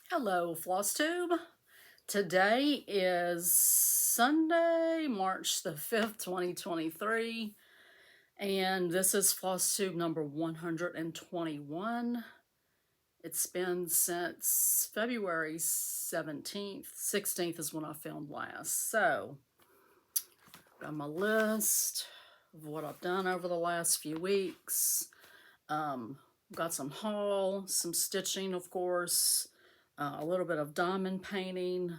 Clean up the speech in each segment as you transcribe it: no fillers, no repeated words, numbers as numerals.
Hello, FlossTube. Today is Sunday, March the 5th, 2023, and this is FlossTube number 121. It's been since February 17th. 16th is when I filmed last. So, got my list of what I've done over the last few weeks. Got some haul, some stitching, of course, a little bit of diamond painting,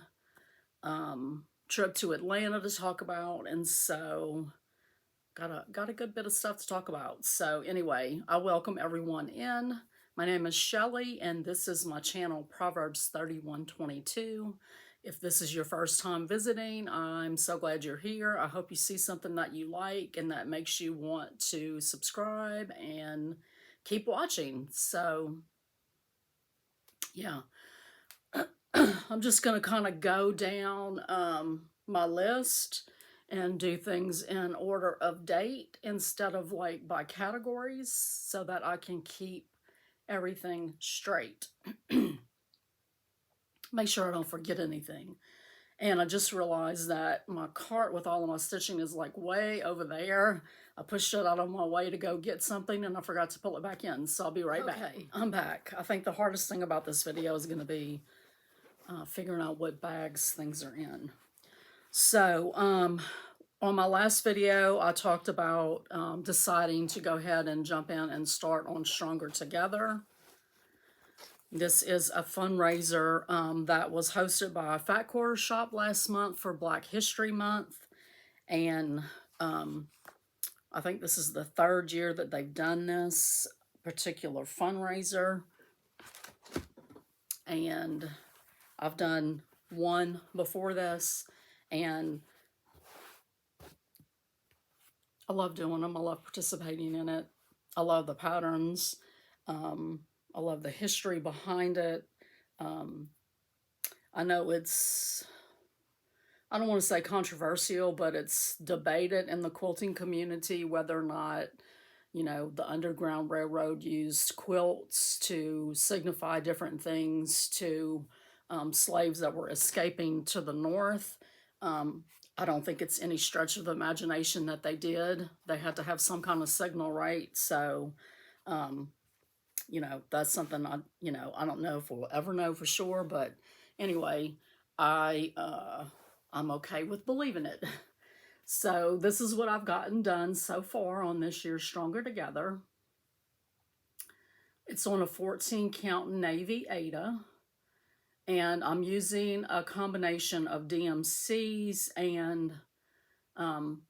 trip to Atlanta to talk about, and so got a good bit of stuff to talk about. So anyway, I welcome everyone in. My name is Shelly, and this is my channel, Proverbs 31:22. If this is your first time visiting, I'm so glad you're here. I hope you see something that you like and that makes you want to subscribe and keep watching. So yeah, I'm just going to kind of go down my list and do things in order of date instead of like by categories so that I can keep everything straight. Make sure I don't forget anything. And I just realized that my cart with all of my stitching is like way over there. I pushed it out of my way to go get something and I forgot to pull it back in. So I'll be right back. I'm back. I think the hardest thing about this video is going to be figuring out what bags things are in. So on my last video, I talked about deciding to go ahead and jump in and start on Stronger Together. This is a fundraiser that was hosted by Fat Quarter Shop last month for Black History Month. And I think this is the third year that they've done this particular fundraiser. And I've done one before this, and I love doing them. I love participating in it. I love the patterns. I love the history behind it. I know it's, I don't want to say controversial, but it's debated in the quilting community whether or not, you know, the Underground Railroad used quilts to signify different things to slaves that were escaping to the North. I don't think it's any stretch of the imagination that they did. They had to have some kind of signal, right? So, you know, that's something I don't know if we'll ever know for sure, but anyway, I'm okay with believing it. So this is what I've gotten done so far on this year's Stronger Together. It's on a 14 count navy Aida, and I'm using a combination of DMCs and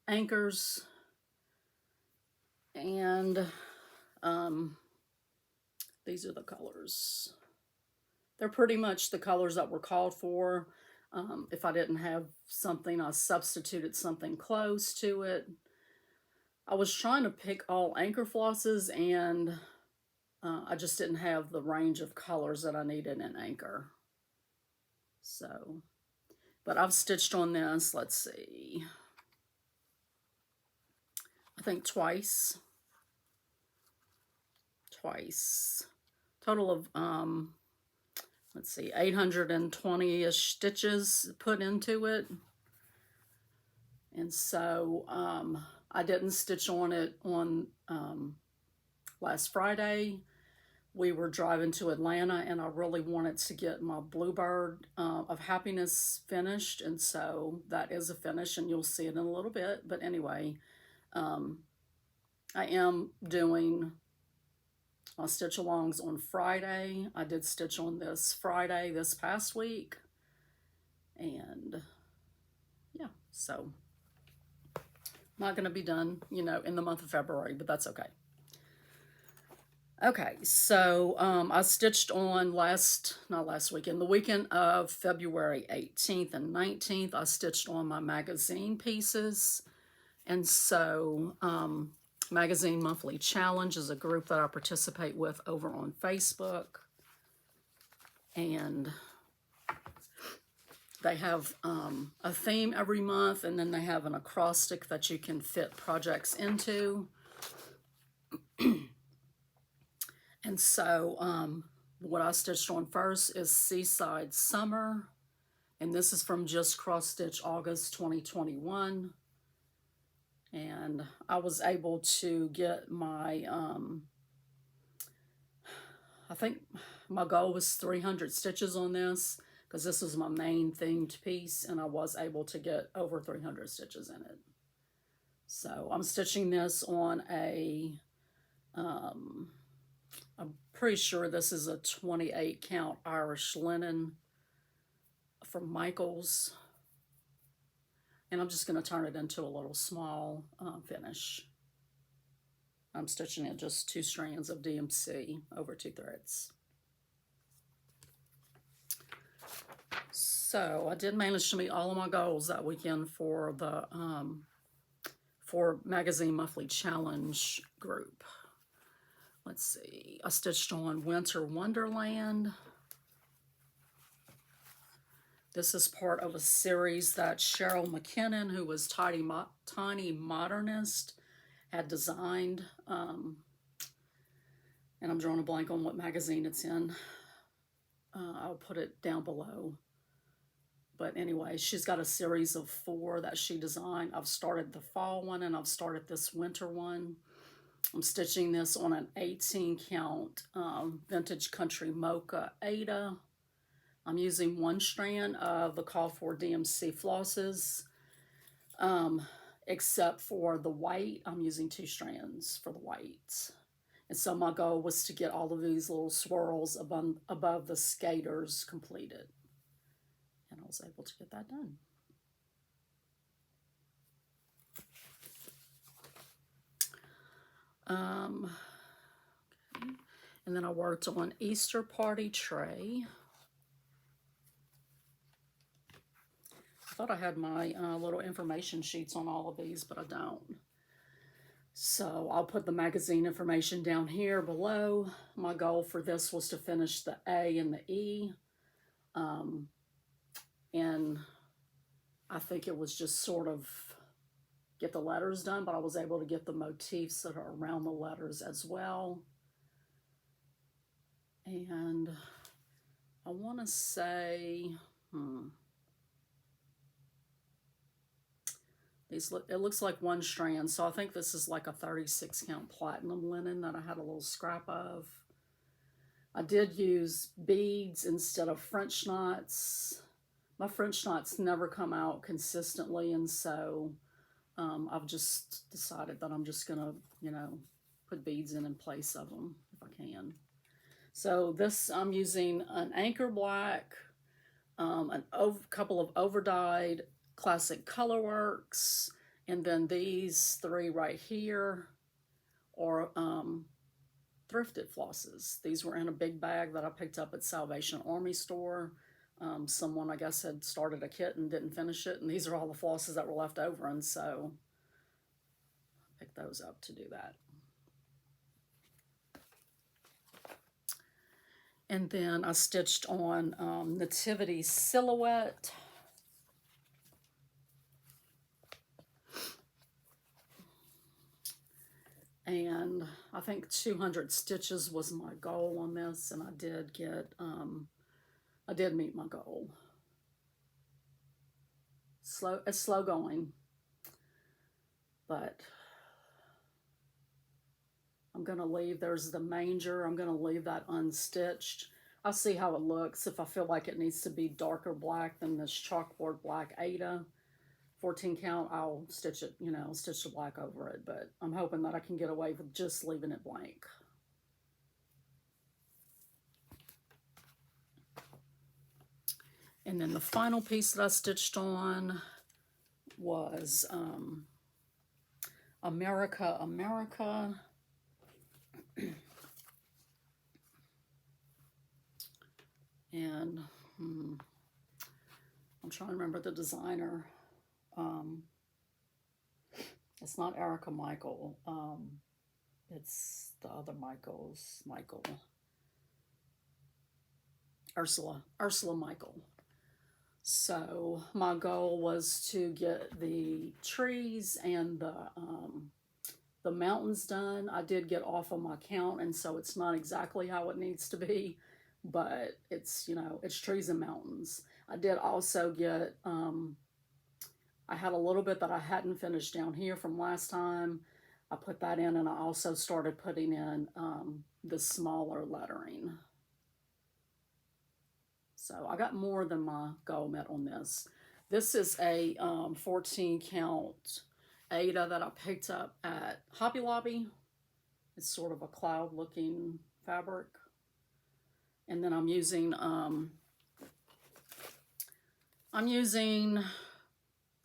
anchors, and these are the colors. They're pretty much the colors that were called for. If I didn't have something, I substituted something close to it. I was trying to pick all anchor flosses, and I just didn't have the range of colors that I needed in anchor. So, but I've stitched on this, let's see, I think twice. Total of, let's see, 820-ish stitches put into it. And so I didn't stitch on it on last Friday. We were driving to Atlanta, and I really wanted to get my Bluebird of Happiness finished, and so that is a finish, and you'll see it in a little bit. But anyway, I am doing my stitch-alongs on Friday. I did stitch on this Friday this past week, and yeah, so not going to be done, you know, in the month of February, but that's okay. Okay, so I stitched on the weekend of February 18th and 19th, I stitched on my magazine pieces. And so Magazine Monthly Challenge is a group that I participate with over on Facebook. And they have a theme every month, and then they have an acrostic that you can fit projects into. And so What I stitched on first is Seaside Summer, and this is from Just Cross Stitch August 2021. And I was able to get my, I think my goal was 300 stitches on this, because this was my main themed piece, and I was able to get over 300 stitches in it. So I'm stitching this on I'm pretty sure this is a 28 count Irish linen from Michaels. And I'm just going to turn it into a little small finish. I'm stitching it just 2 strands of DMC over 2 threads. So I did manage to meet all of my goals that weekend for the for Magazine Monthly Challenge group. Let's see, I stitched on Winter Wonderland. This is part of a series that Cheryl McKinnon, who was Tiny Modernist, had designed. And I'm drawing a blank on what magazine it's in. I'll put it down below. But anyway, she's got a series of 4 that she designed. I've started the fall one and I've started this winter one. I'm stitching this on an 18 count Vintage Country Mocha Ada. I'm using 1 strand of the Call for DMC flosses, except for the white. I'm using 2 strands for the white. And so my goal was to get all of these little swirls above the skaters completed. And I was able to get that done. Okay. And then I worked on Easter Party Tray. I thought I had my little information sheets on all of these, but I don't. So I'll put the magazine information down here below. My goal for this was to finish the A and the E. And I think it was just sort of get the letters done, but I was able to get the motifs that are around the letters as well. And I want to say, it looks like 1 strand, so I think this is like a 36 count platinum linen that I had a little scrap of. I did use beads instead of French knots. My French knots never come out consistently, and so I've just decided that I'm just gonna, put beads in place of them if I can. So this, I'm using an Anchor Black, couple of overdyed Classic Colorworks, and then these 3 right here are thrifted flosses. These were in a big bag that I picked up at Salvation Army store. Someone, I guess, had started a kit and didn't finish it, and these are all the flosses that were left over, and so I picked those up to do that. And then I stitched on Nativity Silhouette. And I think 200 stitches was my goal on this, and I did get, I did meet my goal. It's slow going, but I'm gonna leave, there's the manger, I'm gonna leave that unstitched. I'll see how it looks. If I feel like it needs to be darker black than this chalkboard black Ada 14 count, I'll stitch it, stitch the black over it, but I'm hoping that I can get away with just leaving it blank. And then the final piece that I stitched on was America, America. And I'm trying to remember the designer. It's not Erica Michael. It's the other Michael. Ursula Michael. So my goal was to get the trees and the mountains done. I did get off on my count, and so it's not exactly how it needs to be, but it's, you know, it's trees and mountains. I did also get, I had a little bit that I hadn't finished down here from last time. I put that in, and I also started putting in the smaller lettering. So I got more than my goal met on this. This is a 14 count Ada that I picked up at Hobby Lobby. It's sort of a cloud looking fabric. And then I'm using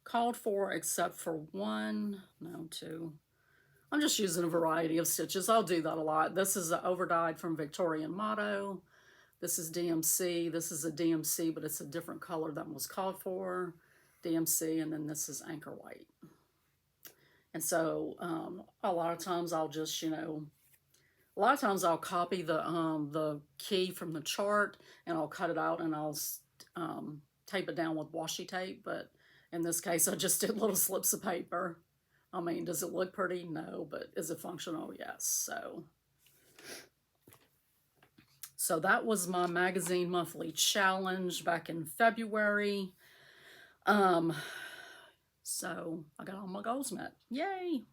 called for except for one, no, two. I'm just using a variety of stitches. I'll do that a lot. This is an overdyed from Victorian Motto. This is DMC. This is a DMC, but it's a different color than was called for. DMC, and then this is Anchor White. And so a lot of times I'll just, you know, a lot of times I'll copy the key from the chart, and I'll cut it out, and I'll tape it down with washi tape. But in this case, I just did little slips of paper. I mean, does it look pretty? No, but is it functional? Yes. So that was my magazine monthly challenge back in February. So I got all my goals met. Yay!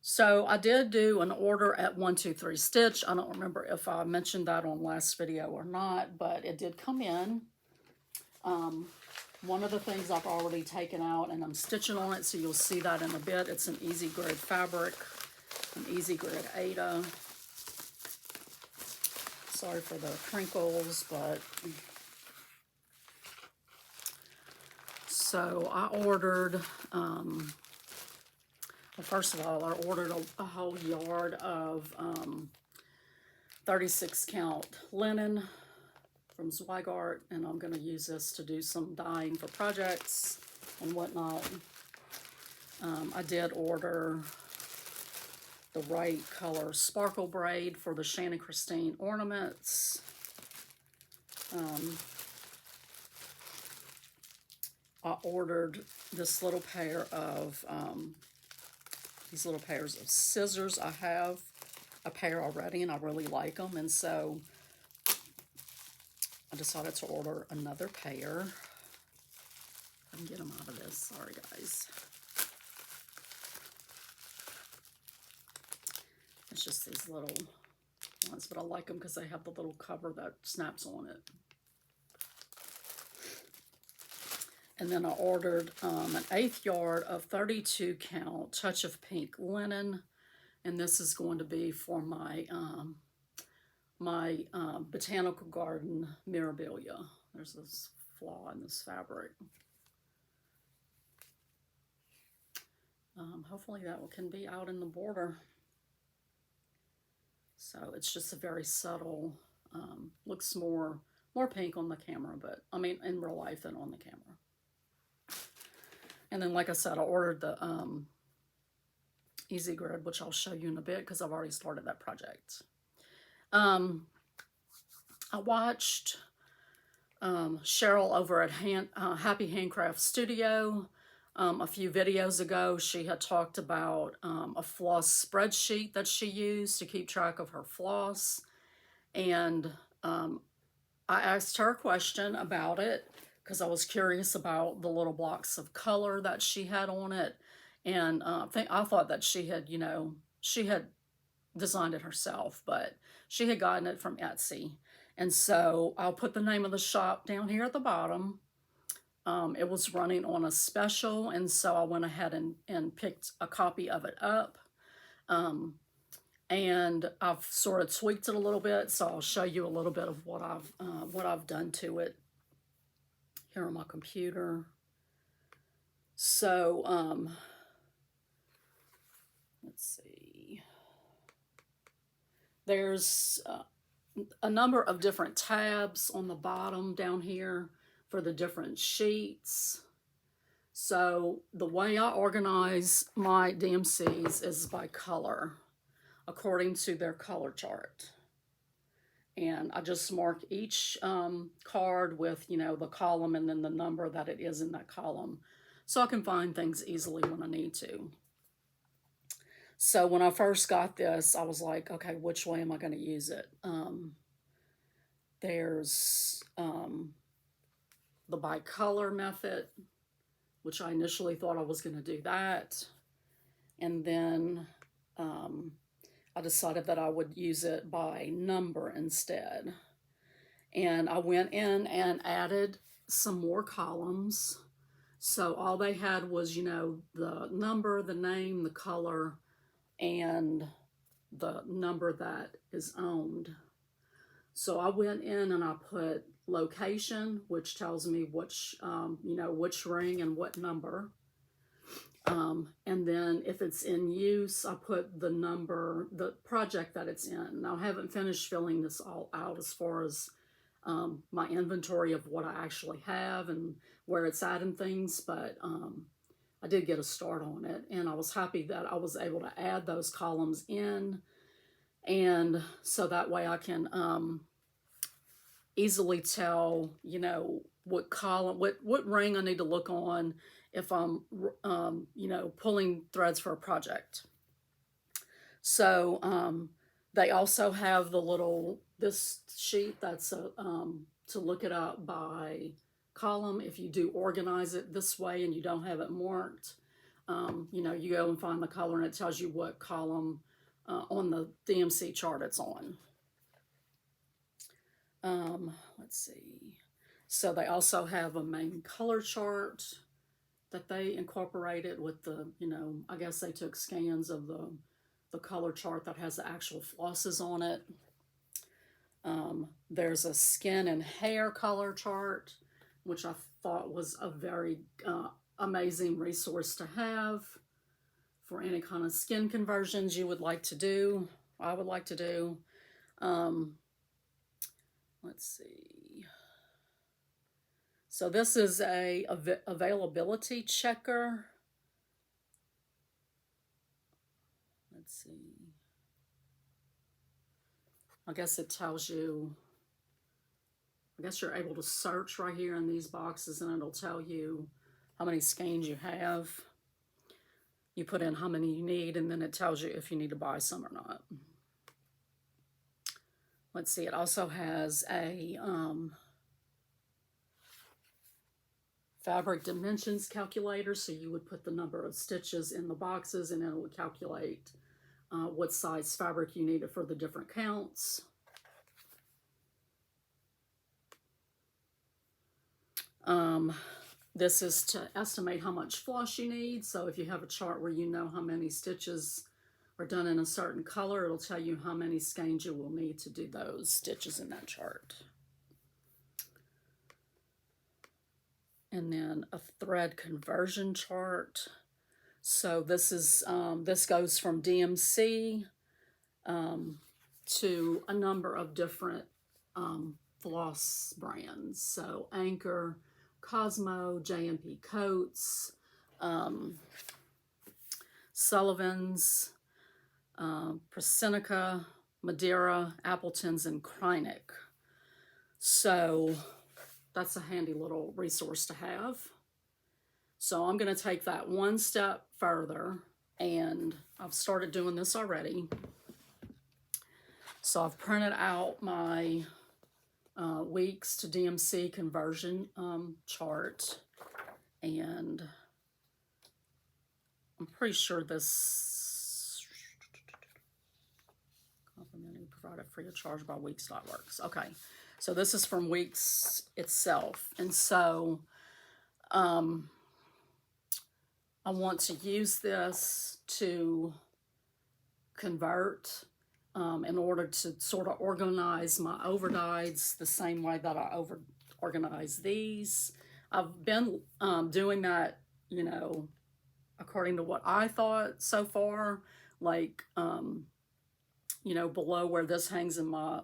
So I did do an order at 123 Stitch. I don't remember if I mentioned that on last video or not, but it did come in. One of the things I've already taken out, and I'm stitching on it, so you'll see that in a bit. It's an easy grid fabric, an easy grid Ada. Sorry for the crinkles, but so I ordered, well, first of all, I ordered a whole yard of 36 count linen from Zweigart, and I'm going to use this to do some dyeing for projects and whatnot. I did order the right color sparkle braid for the Shannon Christine ornaments. I ordered this little pair of, these little pairs of scissors. I have a pair already, and I really like them, and so I decided to order another pair. I can get them out of this. Sorry, guys. It's just these little ones, but I like them because they have the little cover that snaps on it. And then I ordered an 1/8 yard of 32 count Touch of Pink linen, and this is going to be for my botanical garden mirabilia. There's this flaw in this fabric. Hopefully that can be out in the border. So it's just a very subtle, looks more pink on the camera, but I mean in real life than on the camera. And then, like I said, I ordered the Easy Grid, which I'll show you in a bit because I've already started that project. I watched Cheryl over at Happy Handcraft Studio a few videos ago. She had talked about a floss spreadsheet that she used to keep track of her floss. And I asked her a question about it because I was curious about the little blocks of color that she had on it. And I thought that she had, you know, she had designed it herself, but she had gotten it from Etsy. And so I'll put the name of the shop down here at the bottom. It was running on a special, and so I went ahead and picked a copy of it up. And I've sort of tweaked it a little bit, so I'll show you a little bit of what I've done to it here on my computer. So let's see. There's a number of different tabs on the bottom down here for the different sheets. So the way I organize my DMCs is by color, according to their color chart. And I just mark each card with, you know, the column and then the number that it is in that column, so I can find things easily when I need to. So when I first got this, I was like, okay, which way am I going to use it? There's the bicolor method, which I initially thought I was going to do that. And then I decided that I would use it by number instead. And I went in and added some more columns. So all they had was, you know, the number, the name, the color, and the number that is owned. So I went in and I put location, which tells me which, you know, which ring and what number. And then if it's in use, I put the number, the project that it's in. Now I haven't finished filling this all out as far as my inventory of what I actually have and where it's at and things, but I did get a start on it, and I was happy that I was able to add those columns in, and so that way I can easily tell, you know, what column, what ring I need to look on if I'm, you know, pulling threads for a project. So they also have the little, this sheet that's to look it up by column. If you do organize it this way and you don't have it marked, you know, you go and find the color and it tells you what column on the DMC chart it's on. Let's see. So they also have a main color chart that they incorporated with the, you know, I guess they took scans of the color chart that has the actual flosses on it. There's a skin and hair color chart, which I thought was a very amazing resource to have for any kind of skin conversions you would like to do, I would like to do. Let's see. So this is a availability checker. Let's see. I guess it tells you, I guess you're able to search right here in these boxes and it'll tell you how many skeins you have. You put in how many you need and then it tells you if you need to buy some or not. Let's see, it also has a fabric dimensions calculator, so you would put the number of stitches in the boxes and it would calculate what size fabric you needed for the different counts. This is to estimate how much floss you need. So if you have a chart where you know how many stitches are done in a certain color, it'll tell you how many skeins you will need to do those stitches in that chart. And then a thread conversion chart. So this is this goes from DMC to a number of different floss brands. So Anchor, Cosmo, JMP Coats, Sullivan's, Prasinica, Madeira, Appleton's, and Kreinik. So that's a handy little resource to have. So I'm going to take that one step further, and I've started doing this already. So I've printed out my weeks to DMC conversion chart, and I'm pretty sure this complimentary provided free of charge by weeks.works. Okay, so this is from Weeks itself, and so I want to use this to convert in order to sort of organize my overdyes the same way that I organize these. I've been doing that, you know, according to what I thought so far, like, you know, below where this hangs in my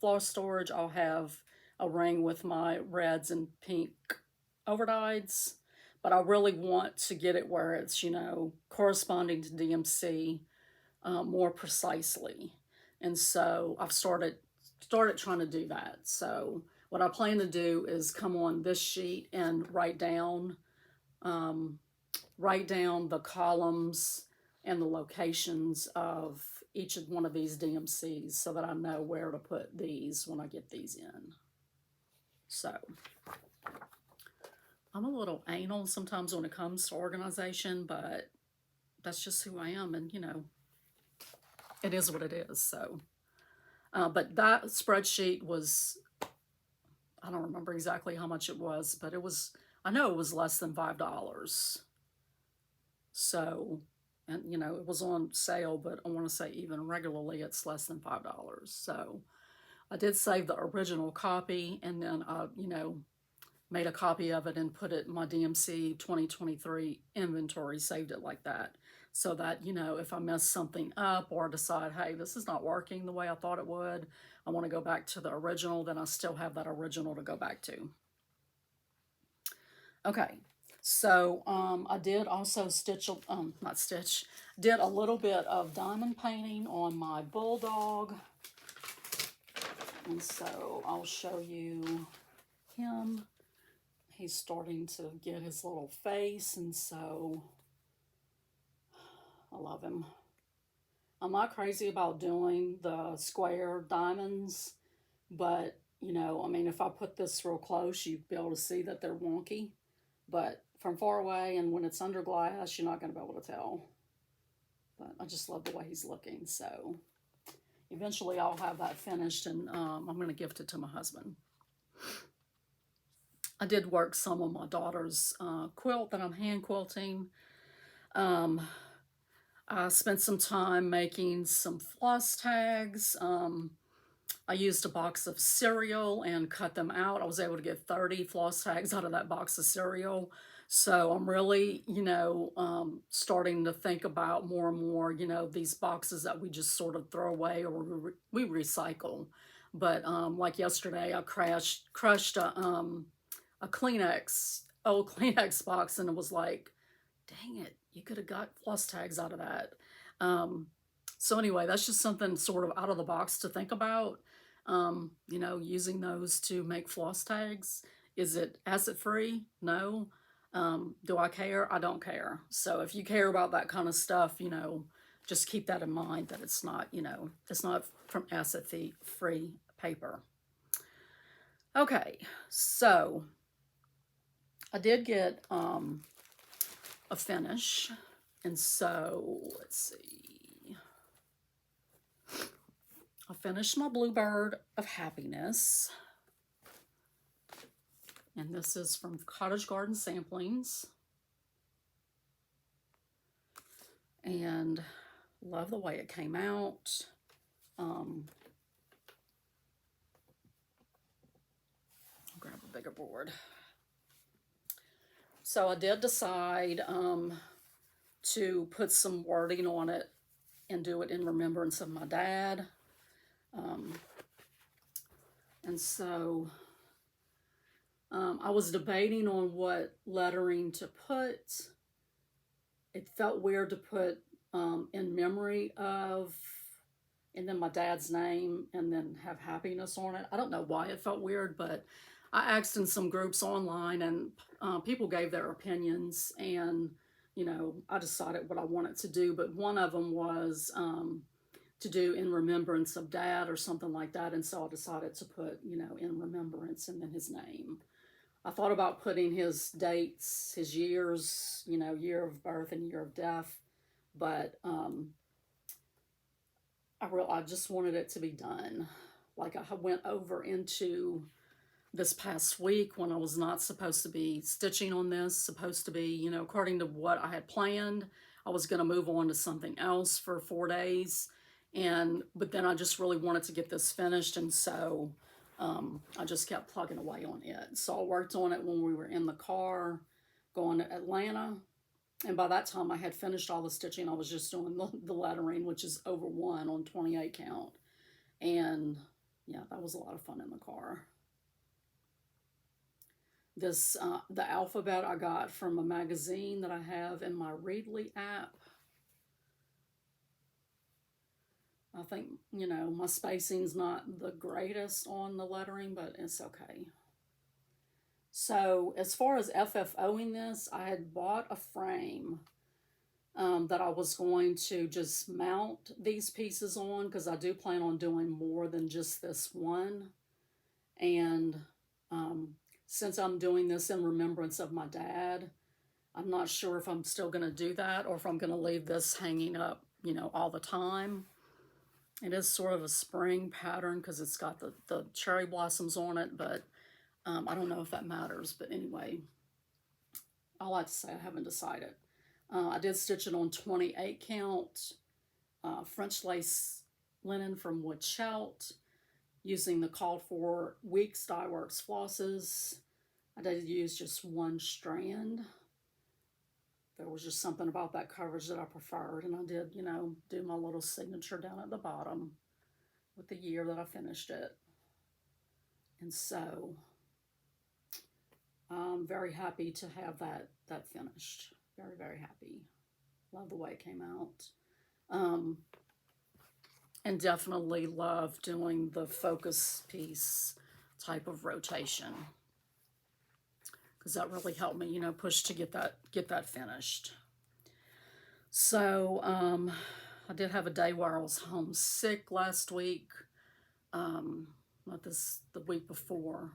floss storage, I'll have a ring with my reds and pink overdyes, but I really want to get it where it's, you know, corresponding to DMC more precisely. And so I've started trying to do that. So what I plan to do is come on this sheet and write down the columns and the locations of each one of these DMCs so that I know where to put these when I get these in. So I'm a little anal sometimes when it comes to organization, but that's just who I am, and you know, it is what it is. So, but that spreadsheet was, I don't remember exactly how much it was, but it was, I know it was less than $5. So, and you know, it was on sale, but I want to say even regularly it's less than $5. So I did save the original copy, and then I, you know, made a copy of it and put it in my DMC 2023 inventory, saved it like that. So that, you know, if I mess something up or decide, hey, this is not working the way I thought it would, I want to go back to the original, then I still have that original to go back to. Okay, so I did also did a little bit of diamond painting on my bulldog. And so I'll show you him. He's starting to get his little face, and so I love him. I'm not crazy about doing the square diamonds, but you know, I mean, if I put this real close, you'd be able to see that they're wonky. But from far away and when it's under glass, you're not going to be able to tell. But I just love the way he's looking. So eventually I'll have that finished, and I'm going to gift it to my husband. I did work some on my daughter's quilt that I'm hand quilting. I spent some time making some floss tags. I used a box of cereal and cut them out. I was able to get 30 floss tags out of that box of cereal. So I'm really, you know, starting to think about more and more, you know, these boxes that we just sort of throw away or we recycle. But like yesterday, I crushed a Kleenex, old Kleenex box, and it was like, dang it, you could have got floss tags out of that. So anyway, that's just something sort of out of the box to think about. You know, using those to make floss tags. Is it acid free? No. Do I care? I don't care. So if you care about that kind of stuff, you know, just keep that in mind, that it's not, you know, it's not from acid free paper. Okay, so I did get a finish, and so let's see. I finished my Bluebird of Happiness, and this is from Cottage Garden Samplings, and love the way it came out. I'll grab a bigger board. So I did decide to put some wording on it and do it in remembrance of my dad. And so I was debating on what lettering to put. It felt weird to put in memory of, and then my dad's name, and then have happiness on it. I don't know why it felt weird, but I asked in some groups online, and people gave their opinions, and you know, I decided what I wanted to do. But one of them was to do in remembrance of dad or something like that, and so I decided to put, you know, in remembrance and then his name. I thought about putting his dates, his years, you know, year of birth and year of death, but I just wanted it to be done. Like I went over into this past week when I was not supposed to be stitching on this, supposed to be, you know, according to what I had planned, I was going to move on to something else for 4 days. But then I just really wanted to get this finished, and so I just kept plugging away on it. So I worked on it when we were in the car going to Atlanta, and by that time I had finished all the stitching. I was just doing the lettering, which is over 1 on 28 count, and yeah, that was a lot of fun in the car. This the alphabet I got from a magazine that I have in my Readly app. I think, you know, my spacing's not the greatest on the lettering, but it's okay. So as far as FFOing this, I had bought a frame that I was going to just mount these pieces on, because I do plan on doing more than just this one. And um, since I'm doing this in remembrance of my dad, I'm not sure if I'm still going to do that or if I'm going to leave this hanging up, all the time. It is sort of a spring pattern because it's got the cherry blossoms on it, but I don't know if that matters. But anyway, all I have to say, I haven't decided. I did stitch it on 28 count French lace linen from Woodchout using the called for Weeks Dye Works flosses. I did use just one strand. There was just something about that coverage that I preferred, and I did, do my little signature down at the bottom with the year that I finished it. And so I'm very happy to have that finished. Very, very happy. Love the way it came out. And definitely love doing the focus piece type of rotation, because that really helped me, push to get that finished. So I did have a day where I was homesick last week. Not the week before.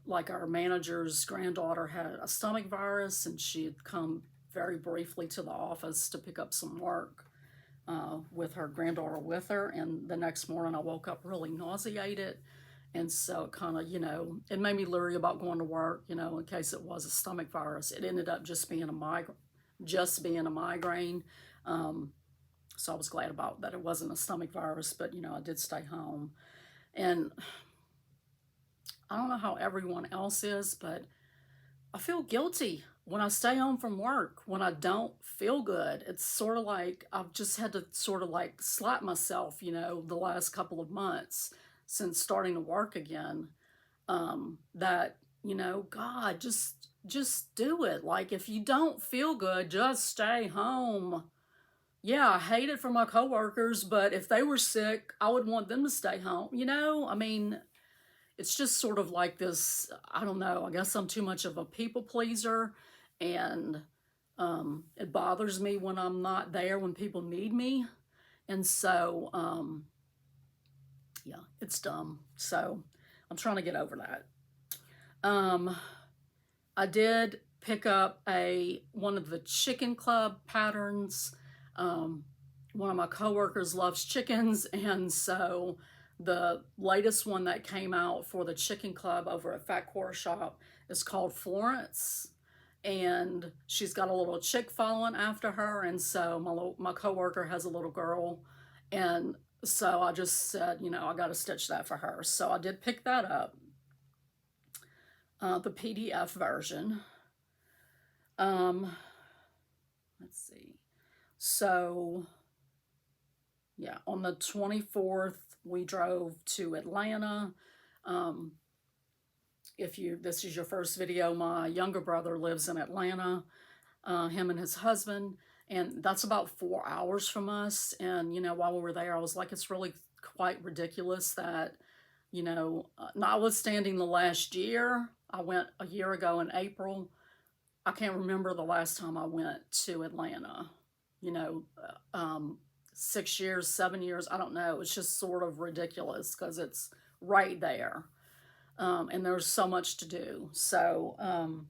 Like our manager's granddaughter had a stomach virus, and she had come very briefly to the office to pick up some work with her granddaughter with her. And the next morning I woke up really nauseated. And so it kind of, it made me leery about going to work, in case it was a stomach virus. It ended up just being a migraine. So I was glad about that it wasn't a stomach virus, but, I did stay home. And I don't know how everyone else is, but I feel guilty when I stay home from work, when I don't feel good. It's sort of like I've just had to sort of like slap myself, the last couple of months since starting to work again, that, God, just do it. Like, if you don't feel good, just stay home. Yeah, I hate it for my coworkers, but if they were sick, I would want them to stay home. I mean, it's just sort of like this, I don't know, I guess I'm too much of a people pleaser, and it bothers me when I'm not there when people need me. And so, yeah, it's dumb. So I'm trying to get over that. I did pick up one of the chicken club patterns. One of my coworkers loves chickens, and so the latest one that came out for the chicken club over at Fat Quarter Shop is called Florence, and she's got a little chick following after her. And so my coworker has a little girl, and so I just said, I got to stitch that for her. So I did pick that up, the PDF version. Let's see. So, yeah, on the 24th, we drove to Atlanta. If this is your first video, my younger brother lives in Atlanta, him and his husband. And that's about 4 hours from us. And, while we were there, I was like, it's really quite ridiculous that, notwithstanding the last year, I went a year ago in April. I can't remember the last time I went to Atlanta, 6 years, 7 years, I don't know. It's just sort of ridiculous because it's right there. And there's so much to do. So I'm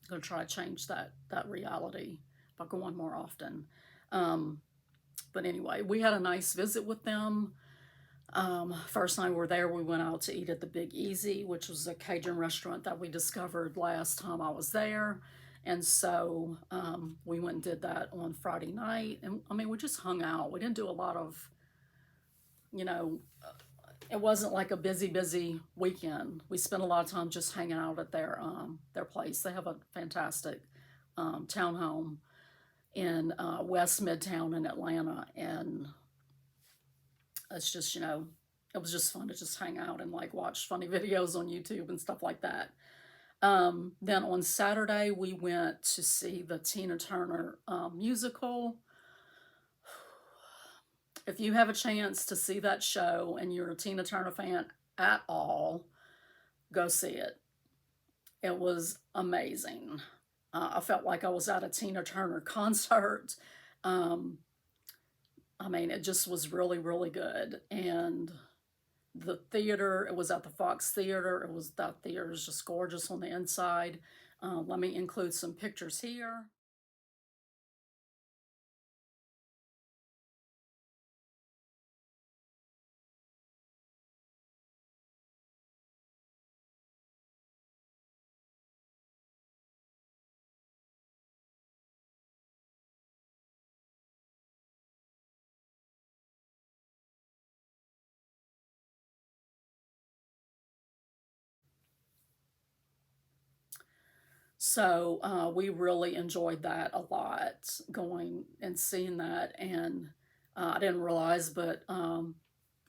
going to try to change that reality by going more often. But anyway, we had a nice visit with them. First night we were there, we went out to eat at the Big Easy, which was a Cajun restaurant that we discovered last time I was there. And so we went and did that on Friday night. And I mean, we just hung out. We didn't do a lot of, it wasn't like a busy weekend. We spent a lot of time just hanging out at their place. They have a fantastic townhome in West Midtown in Atlanta. And it's just, it was just fun to just hang out and like watch funny videos on YouTube and stuff like that. Then on Saturday, we went to see the Tina Turner musical. If you have a chance to see that show and you're a Tina Turner fan at all, go see it. It was amazing. I felt like I was at a Tina Turner concert. Um, I mean, it just was really, really good. And the theater, it was at the Fox Theater. That theater is just gorgeous on the inside. Let me include some pictures here. So we really enjoyed that a lot, going and seeing that. And I didn't realize, but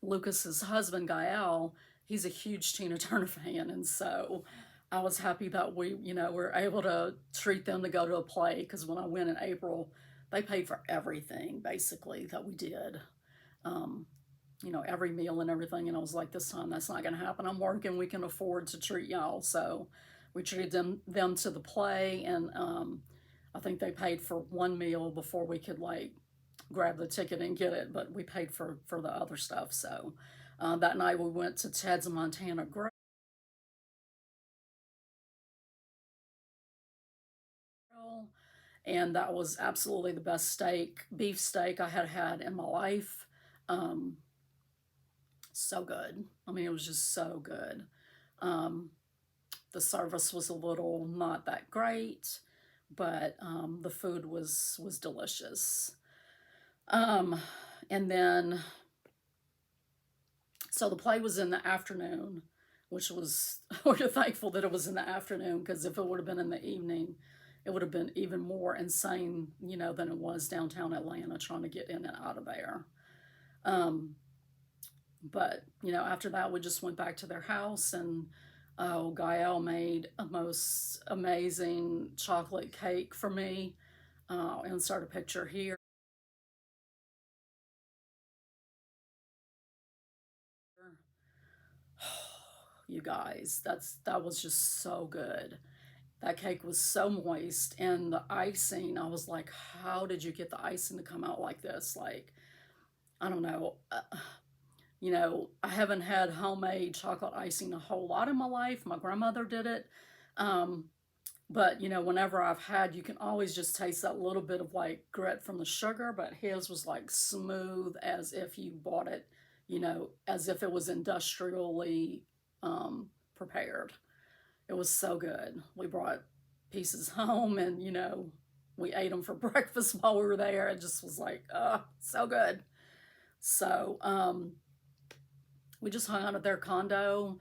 Lucas's husband, Gael, he's a huge Tina Turner fan. And so I was happy that we, were able to treat them to go to a play, because when I went in April, they paid for everything basically that we did. Um, every meal and everything. And I was like, this time that's not going to happen. I'm working. We can afford to treat y'all. So we treated them to the play, and I think they paid for one meal before we could like grab the ticket and get it, but we paid for the other stuff. So that night we went to Ted's Montana Grill, and that was absolutely the best beef steak I had had in my life. Um, so good. I mean, it was just so good. Um, the service was a little not that great, but the food was delicious. Um, and then, so the play was in the afternoon, which was we're thankful that it was in the afternoon, because if it would have been in the evening, it would have been even more insane, than it was downtown Atlanta trying to get in and out of there. Um, but after that, we just went back to their house, and oh, Gael made a most amazing chocolate cake for me. Insert a picture here. You guys, that was just so good. That cake was so moist, and the icing, I was like, how did you get the icing to come out like this? Like, I don't know. I haven't had homemade chocolate icing a whole lot in my life. My grandmother did it. Um, but whenever I've had, you can always just taste that little bit of like grit from the sugar, but his was like smooth as if you bought it, as if it was industrially prepared. It was so good. We brought pieces home, and we ate them for breakfast while we were there. It just was like, so good. So we just hung out at their condo.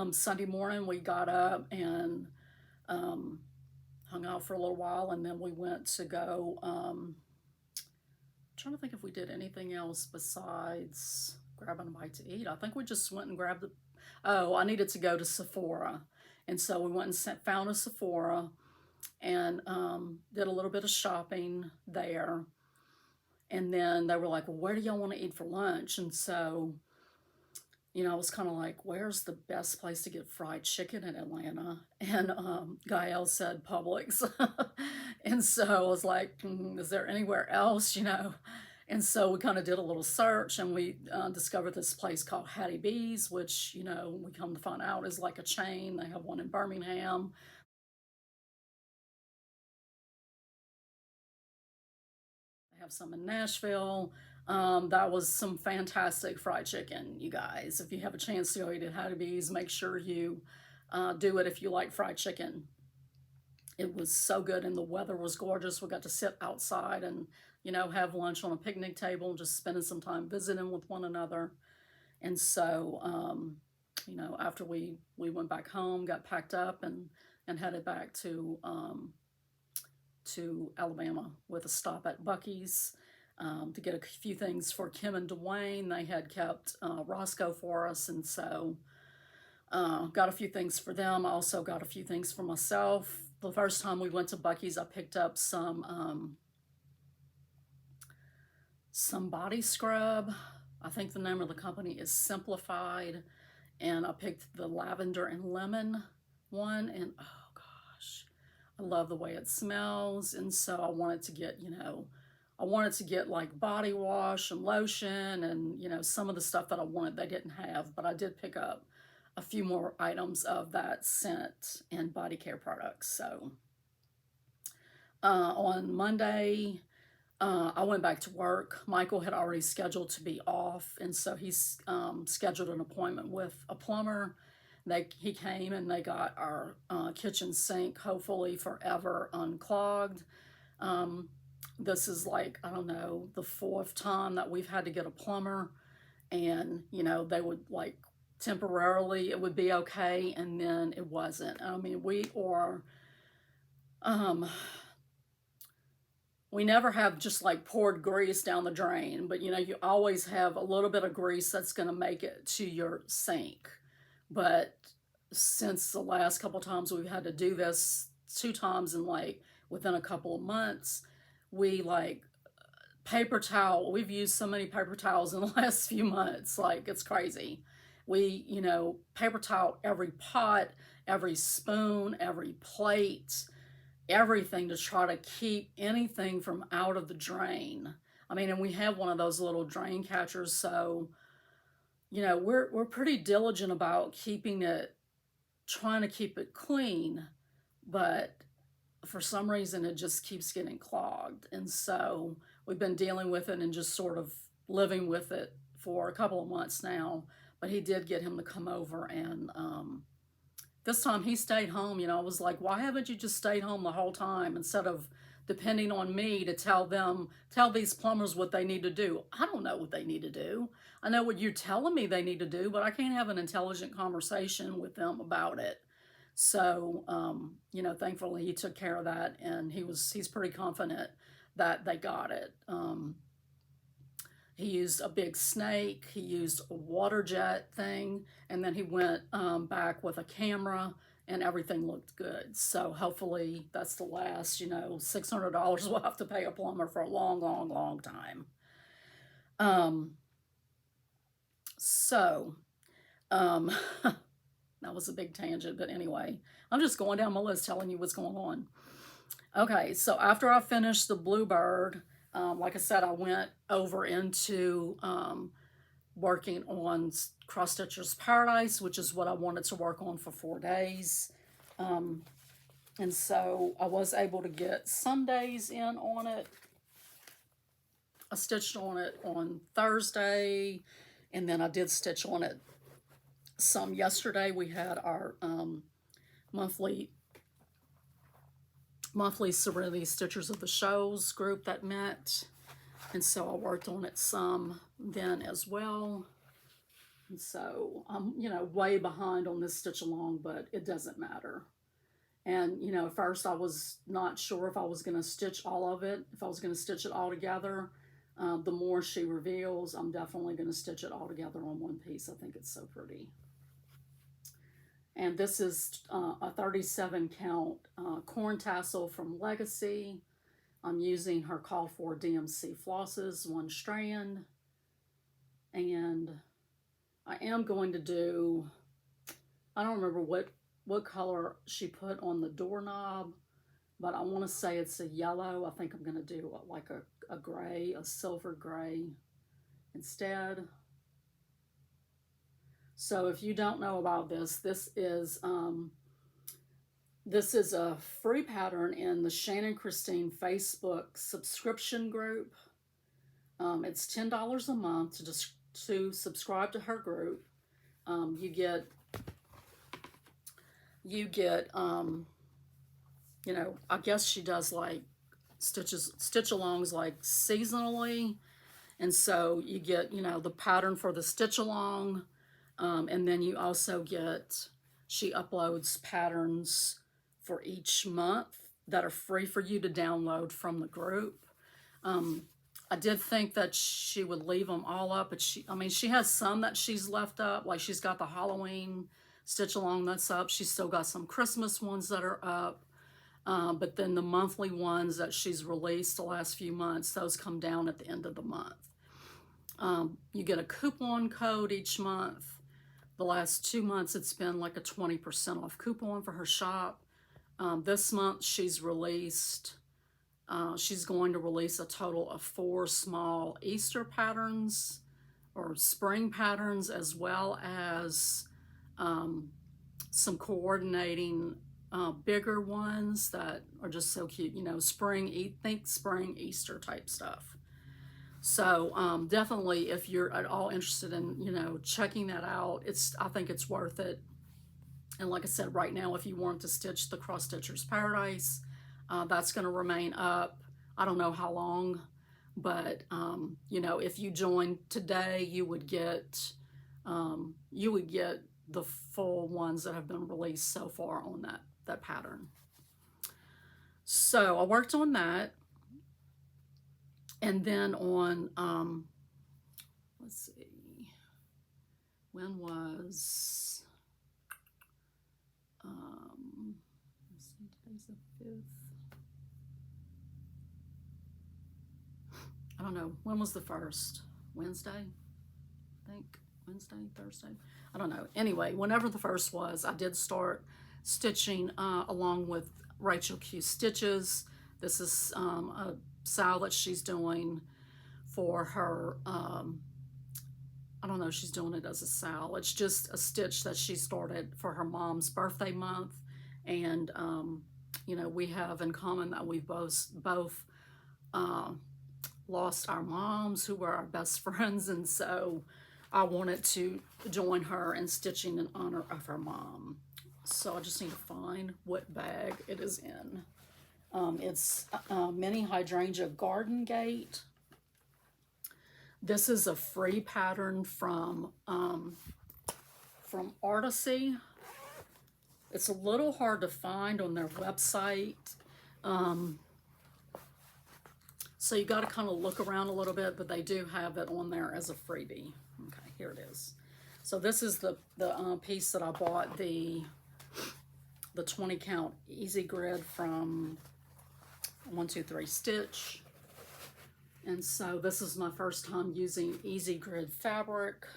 Sunday morning, we got up and um, hung out for a little while, and then we went to go. Trying to think if we did anything else besides grabbing a bite to eat. I think we just went and grabbed the. Oh, I needed to go to Sephora, and so we went and found a Sephora, and did a little bit of shopping there. And then they were like, "Well, where do y'all want to eat for lunch?" And so I was kind of like, where's the best place to get fried chicken in Atlanta? And Gael said Publix. And so I was like, is there anywhere else, And so we kind of did a little search, and we discovered this place called Hattie B's, which, we come to find out is like a chain. They have one in Birmingham. They have some in Nashville. That was some fantastic fried chicken, you guys. If you have a chance to go eat at Hattie B's, make sure you do it if you like fried chicken. It was so good, and the weather was gorgeous. We got to sit outside and, have lunch on a picnic table, just spending some time visiting with one another. And so, after we went back home, got packed up, and headed back to Alabama with a stop at Buc-ee's to get a few things for Kim and Dwayne. They had kept Roscoe for us, and so got a few things for them. I also got a few things for myself. The first time we went to Buc-ee's, I picked up some body scrub. I think the name of the company is Simplified, and I picked the lavender and lemon one, and oh I love the way it smells. And so I wanted to get, I wanted to get like body wash and lotion and, some of the stuff that I wanted they didn't have. But I did pick up a few more items of that scent and body care products. So on Monday, I went back to work. Michael had already scheduled to be off, and so he's scheduled an appointment with a plumber. He came and they got our kitchen sink, hopefully forever, unclogged. This is like, I don't know, the fourth time that we've had to get a plumber, and they would like temporarily it would be okay, and then it wasn't. I mean, we never have just like poured grease down the drain, but you always have a little bit of grease that's going to make it to your sink. But since the last couple times we've had to do this, 2 times in like within a couple of months, we like paper towel. We've used so many paper towels in the last few months, like it's crazy. We, paper towel every pot, every spoon, every plate, everything to try to keep anything from out of the drain. I mean, and we have one of those little drain catchers, so we're pretty diligent about trying to keep it clean, but for some reason it just keeps getting clogged. And so we've been dealing with it and just sort of living with it for a couple of months now. But he did get him to come over, and this time he stayed home. I was like, why haven't you just stayed home the whole time instead of depending on me to tell these plumbers what they need to do? I don't know what they need to do. I know what you're telling me they need to do, but I can't have an intelligent conversation with them about it. So, thankfully he took care of that, and he's pretty confident that they got it. He used a big snake, he used a water jet thing, and then he went back with a camera, and everything looked good. So hopefully that's the last, $600 we'll have to pay a plumber for a long, long, long time. That was a big tangent, but anyway, I'm just going down my list telling you what's going on. Okay, so after I finished the Bluebird, like I said, I went over into working on Cross Stitcher's Paradise, which is what I wanted to work on for 4 days. And so I was able to get some days in on it. I stitched on it on Thursday, and then I did stitch on it some yesterday. We had our monthly Serenity Stitchers of the Shows group that met, and so I worked on it some then as well. And so I'm way behind on this stitch along, but it doesn't matter. And at first I was not sure if I was going to stitch all of it, if I was going to stitch it all together. The more she reveals, I'm definitely going to stitch it all together on one piece. I think it's so pretty. And this is a 37 count corn tassel from Legacy. I'm using her call for DMC flosses, 1 strand. And I am going to do, I don't remember what color she put on the doorknob, but I want to say it's a yellow. I think I'm going to do like a gray, a silver gray instead. So if you don't know about this, this is a free pattern in the Shannon Christine Facebook subscription group. It's $10 a month to subscribe to her group. You get I guess she does like stitch-alongs like seasonally, and so you get the pattern for the stitch-along. And then you also she uploads patterns for each month that are free for you to download from the group. I did think that she would leave them all up, but she has some that she's left up, like she's got the Halloween stitch along that's up. She's still got some Christmas ones that are up. But then the monthly ones that she's released the last few months, those come down at the end of the month. You get a coupon code each month. The last 2 months, it's been like a 20% off coupon for her shop. This month she's going to release a total of 4 small Easter patterns or spring patterns, as well as some coordinating bigger ones that are just so cute, you know, think spring Easter type stuff. So definitely, if you're at all interested in, you know, checking that out, I think it's worth it. And like I said, right now, if you want to stitch the Cross Stitcher's Paradise, that's going to remain up. I don't know how long, but you know, if you join today, you would get the full ones that have been released so far on that pattern. So I worked on that, and then on let's see, when was let's see, today's the 5th. I don't know, when was the 1st? Wednesday, I think. Wednesday, Thursday, I don't know. Anyway, whenever the 1st was, I did start stitching along with Rachel Q Stitches. This is a style that she's doing for her, I don't know, she's doing it as a style. It's just a stitch that she started for her mom's birthday month. And, you know, we have in common that we've both lost our moms, who were our best friends. And so I wanted to join her in stitching in honor of her mom. So I just need to find what bag it is in. It's Mini Hydrangea Garden Gate. This is a free pattern from Artisy. It's a little hard to find on their website. So you got to kind of look around a little bit, but they do have it on there as a freebie. Okay, here it is. So this is the piece that I bought, the 20 count Easy Grid from 123 Stitch. And so this is my first time using Easy Grid fabric.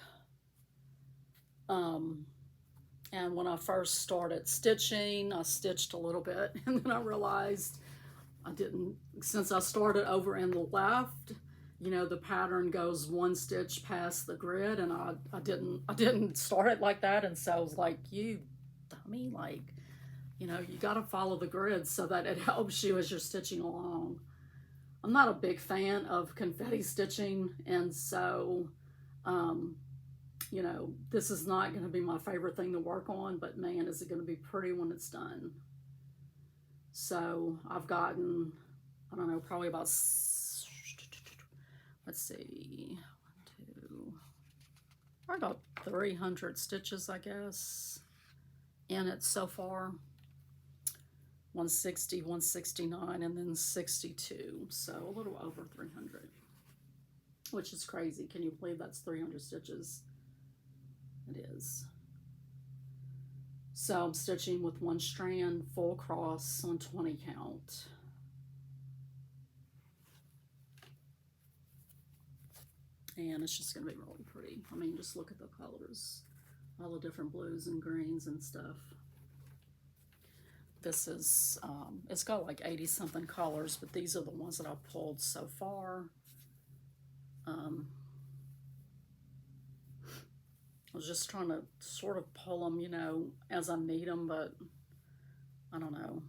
And when I first started stitching, I stitched a little bit, and then I realized I didn't, since I started over in the left, you know, the pattern goes 1 stitch past the grid, and I didn't start it like that. And so I was like, you dummy, like, you know, you got to follow the grid so that it helps you as you're stitching along. I'm not a big fan of confetti stitching, and so, you know, this is not going to be my favorite thing to work on, but man, is it going to be pretty when it's done. So I've gotten, I don't know, probably about, let's see, 1, 2, about 300 stitches, I guess, in it so far. 160, 169, and then 62. So a little over 300, which is crazy. Can you believe that's 300 stitches? It is. So I'm stitching with 1 strand full cross on 20 count. And it's just going to be really pretty. I mean, just look at the colors, all the different blues and greens and stuff. This is, it's got like 80 something colors, but these are the ones that I've pulled so far. I was just trying to sort of pull them, you know, as I need them, but I don't know.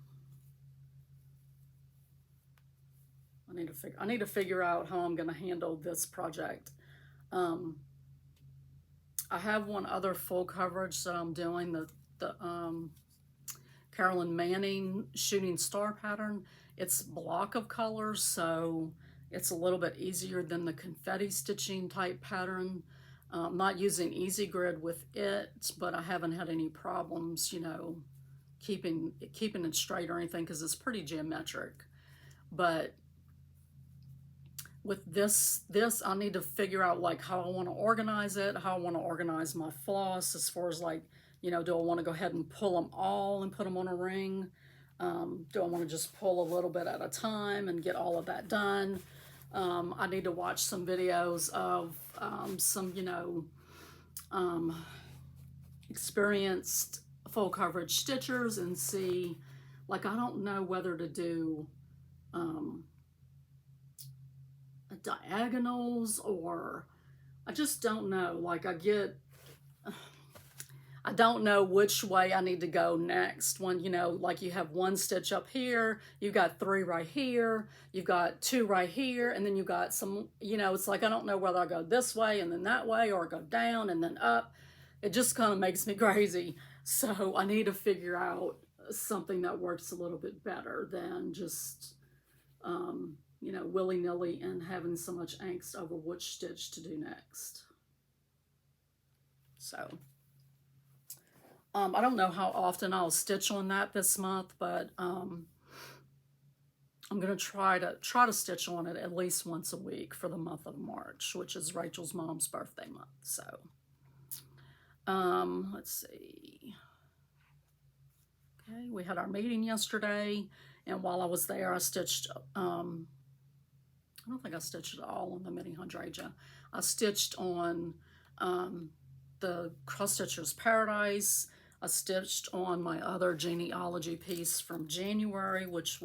I need to figure out how I'm going to handle this project. I have one other full coverage that I'm doing, the Carolyn Manning Shooting Star pattern. It's block of colors, so it's a little bit easier than the confetti stitching type pattern. I'm not using Easy Grid with it, but I haven't had any problems, you know, keeping it straight or anything, because it's pretty geometric. But with this I need to figure out like how I want to organize it, how I want to organize my floss, as far as like, you know, do I want to go ahead and pull them all and put them on a ring? Do I want to just pull a little bit at a time and get all of that done? I need to watch some videos of some, you know, experienced full coverage stitchers and see like, I don't know whether to do diagonals, or I just don't know. Like, I don't know which way I need to go next. When, you know, like you have one stitch up here, you've got 3 right here, you've got 2 right here, and then you got some, you know, it's like I don't know whether I go this way and then that way, or go down and then up. It just kind of makes me crazy. So I need to figure out something that works a little bit better than just, you know, willy-nilly and having so much angst over which stitch to do next. So I don't know how often I'll stitch on that this month, but I'm gonna try to stitch on it at least once a week for the month of March, which is Rachel's mom's birthday month. So let's see. Okay, we had our meeting yesterday, and while I was there, I stitched. I don't think I stitched it all on the mini hydrangea. I stitched on the Cross Stitcher's Paradise. I stitched on my other genealogy piece from January, which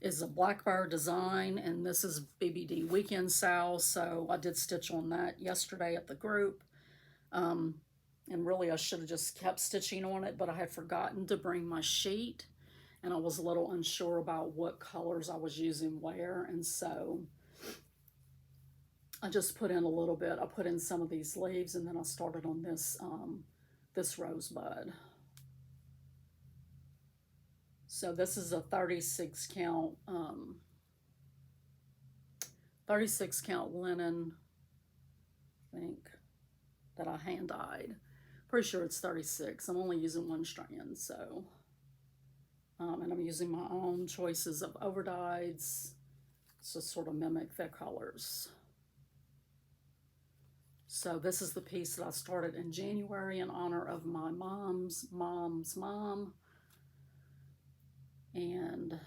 is a Blackbird design, and this is BBD Weekend Sal, so I did stitch on that yesterday at the group. And really I should have just kept stitching on it, but I had forgotten to bring my sheet, and I was a little unsure about what colors I was using where, and so I just put in a little bit. I put in some of these leaves, and then I started on this this rosebud. So this is a 36 count 36 count linen, I think, that I hand dyed. Pretty sure it's 36. I'm only using 1 strand, so and I'm using my own choices of overdyes to sort of mimic their colors. So this is the piece that I started in January in honor of my mom's mom. And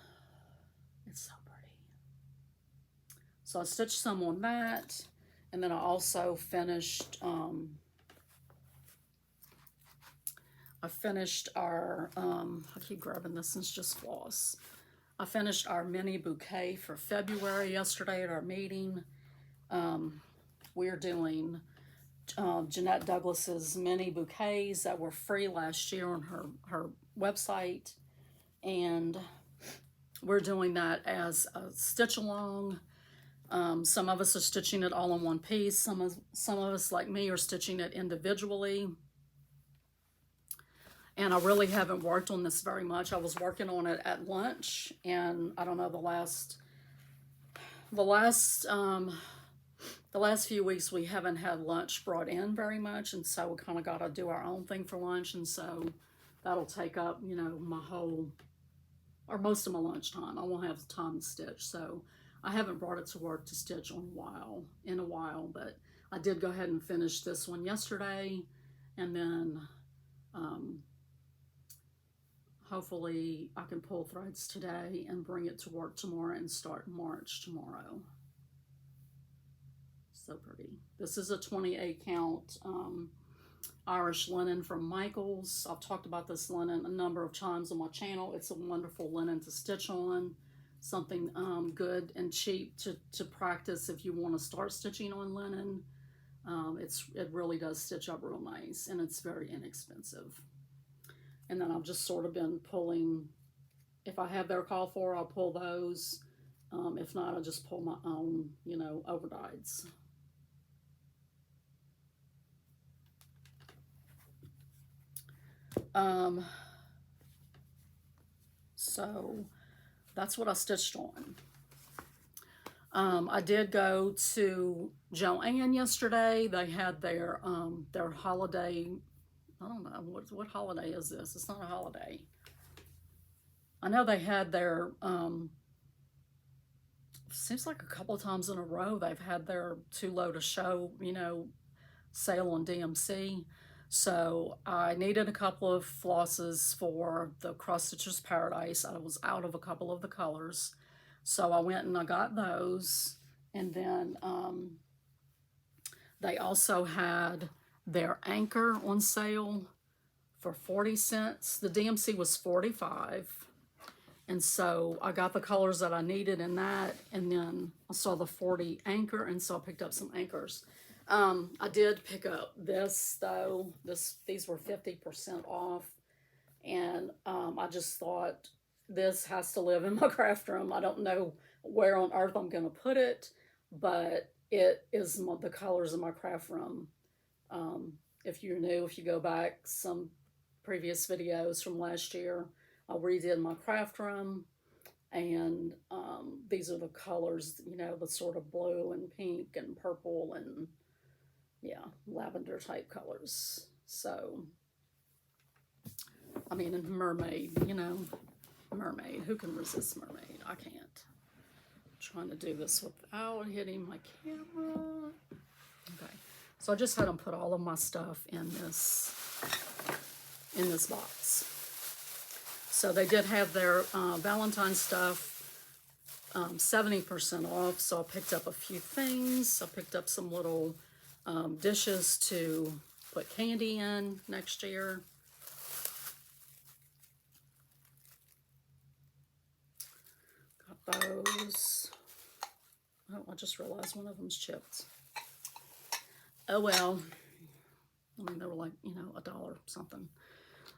it's so pretty. So I stitched some on that. And then I also finished, our, I keep grabbing this since just floss. I finished our mini bouquet for February yesterday at our meeting. We're doing Jeanette Douglas's mini bouquets that were free last year on her website, and we're doing that as a stitch along. Some of us are stitching it all in one piece. Some of us, like me, are stitching it individually. And I really haven't worked on this very much. I was working on it at lunch, and I don't know, the last few weeks we haven't had lunch brought in very much, and so we kind of got to do our own thing for lunch, and so that'll take up, you know, my whole, or most of my lunch time. I won't have time to stitch, so I haven't brought it to work to stitch in a while, but I did go ahead and finish this one yesterday, and then hopefully I can pull threads today and bring it to work tomorrow and start March tomorrow. So pretty. This is a 28 count Irish linen from Michaels. I've talked about this linen a number of times on my channel. It's a wonderful linen to stitch on. Something good and cheap to practice if you want to start stitching on linen. It really does stitch up real nice, and it's very inexpensive. And then I've just sort of been pulling, if I have their call for, I'll pull those. If not, I'll just pull my own, you know, overdyes. So that's what I stitched on. I did go to Joann yesterday. They had their holiday. I don't know, what holiday is this? It's not a holiday. I know they had their, seems like a couple of times in a row they've had their too low to show, you know, sale on DMC. So I needed a couple of flosses for the Cross Stitcher's Paradise. I was out of a couple of the colors. So I went and I got those. And then they also had their anchor on sale for 40 cents. The DMC was 45. And so I got the colors that I needed in that, and then I saw the 40 anchor, and so I picked up some anchors. I did pick up this though. These were 50% off, and I just thought this has to live in my craft room. I don't know where on earth I'm gonna put it, but it is the colors in my craft room. If you're new, if you go back some previous videos from last year, I redid my craft room, and these are the colors, you know, the sort of blue and pink and purple and, yeah, lavender type colors. So, I mean, mermaid, you know, mermaid. Who can resist mermaid? I can't. I'm trying to do this without hitting my camera. Okay, so I just had them put all of my stuff in this box. So they did have their Valentine's stuff 70% off. So I picked up a few things. I picked up some little dishes to put candy in next year. Got those. Oh, I just realized one of them's chipped. Oh well. I mean, they were like, you know, $1 something.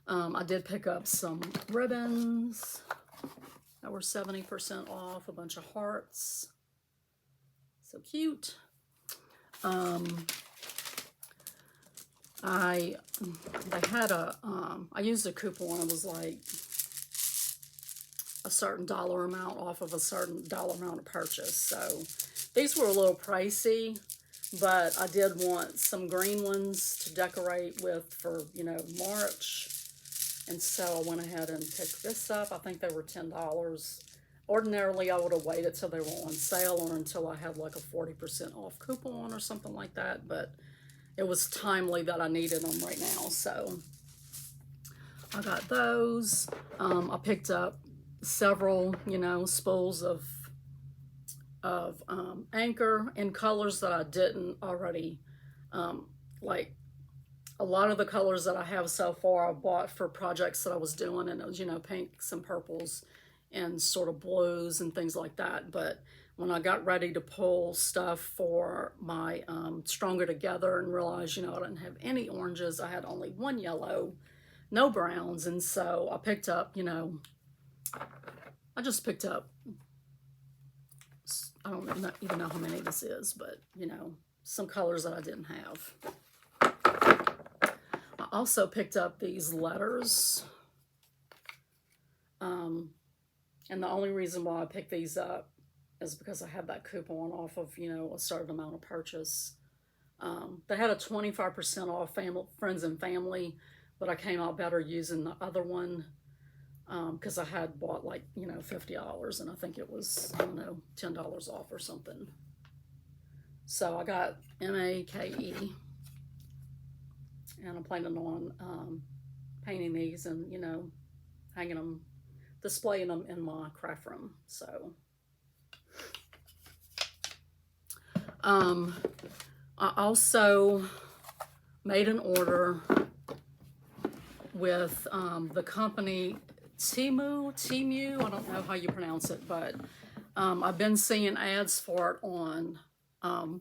I did pick up some ribbons that were 70% off, a bunch of hearts. So cute. I used a coupon. It was like a certain dollar amount off of a certain dollar amount of purchase. So these were a little pricey, but I did want some green ones to decorate with for, you know, March. And so I went ahead and picked this up. I think they were $10. Ordinarily, I would have waited till they were on sale or until I had like a 40% off coupon or something like that. But it was timely that I needed them right now. So I got those. I picked up several, you know, spools of anchor in colors that I didn't already like. A lot of the colors that I have so far I bought for projects that I was doing, and it was, you know, pinks and purples and sort of blues and things like that. But when I got ready to pull stuff for my Stronger Together and realized, you know, I didn't have any oranges, I had only one yellow, no browns, and so I picked up, you know, I just picked up, I don't even know how many this is, but, you know, some colors that I didn't have. I also picked up these letters. And the only reason why I picked these up is because I had that coupon off of, you know, a certain amount of purchase. They had a 25% off friends and family, but I came out better using the other one because I had bought like, you know, $50, and I think it was, I don't know, $10 off or something. So I got MAKE, and I'm planning on painting these and, you know, hanging them, displaying them in my craft room. So I also made an order with the company Temu, I don't know how you pronounce it, but I've been seeing ads for it on